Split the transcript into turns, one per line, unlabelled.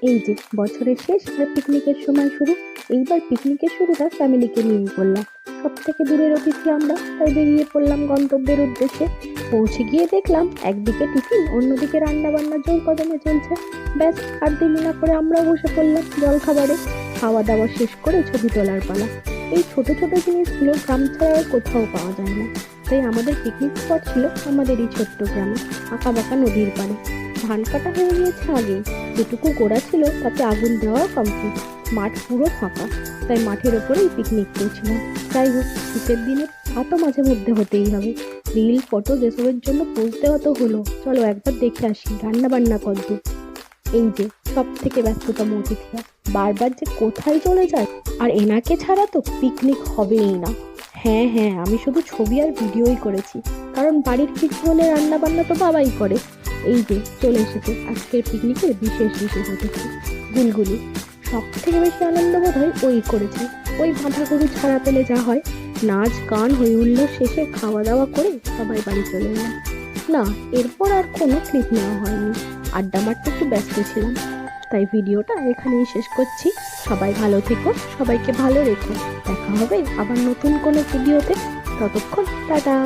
এই যে বছরের শেষ আর পিকনিকের সময় শুরু। এইবার পিকনিকের শুরুটা ফ্যামিলিকে নিয়েই করলাম। সব থেকে দূরের অতিথি আমরা, তাই বেরিয়ে পড়লাম গন্তব্যের উদ্দেশ্যে। পৌঁছে গিয়ে দেখলাম একদিকে টিফিন, অন্যদিকে রান্না বান্না জোর কদমে চলছে। ব্যাস, আর দেরি না করে আমরাও বসে পড়লাম জল খাবারে। খাওয়া দাওয়া শেষ করে ছবি তোলার পালা। এই ছোট ছোট জিনিসগুলো গ্রাম ছাড়া আর কোথাও পাওয়া যায় না। তাই আমাদের পিকনিক স্পট ছিল আমাদের এই ছোট্ট গ্রামে, আঁকা বাঁকা নদীর পাড়ে। ধান কাটা হয়ে গিয়েছে আগেই, যেটুকু গোড়া ছিল তাতে আগুন দেওয়াও কমপ্লিট। মাঠ পুরো ফাঁকা, তাই মাঠের ওপরেই পিকনিক করছিলাম। যাই হোক, শীতের দিনে তা তো মাঝে মধ্যে হতেই হবে। রিল ফটো যেসবের জন্য পোজ দেওয়া তো হলো, চলো একবার দেখে আসি রান্না বান্না কদ্দূর। এই যে সব থেকে ব্যস্ততম অতিথিরা বারবার যে কোথায় চলে যায়, আর এনাকে ছাড়া তো পিকনিক হবেই না। হ্যাঁ হ্যাঁ, আমি শুধু ছবি আর ভিডিওই করেছি, কারণ বাড়ির কিছু হলে রান্না বান্না তো বাবাই করে। এই যে চলে এসেছে আজকের পিকনিকের বিশেষ বিশেষ অতিথি, গুলগুলি। সব থেকে বেশি আনন্দ বোধ হয় ওই করেছে। ওই বাঁধা গরু ছাড়া পেলে যা হয়, নাচ গান হই হুল্লোড় শেষে খাওয়া দাওয়া করে সবাই বাড়ি চলে এলাম। না, এরপর আর কোনো ক্লিপ নেওয়া হয়নি, আড্ডা মারতে একটু ব্যস্ত ছিলাম। তাই ভিডিওটা এখানেই শেষ করছি। সবাই ভালো থেকো, সবাইকে ভালো রেখো। দেখা হবে আবার নতুন কোনো ভিডিওতে। ততক্ষণ টাটা।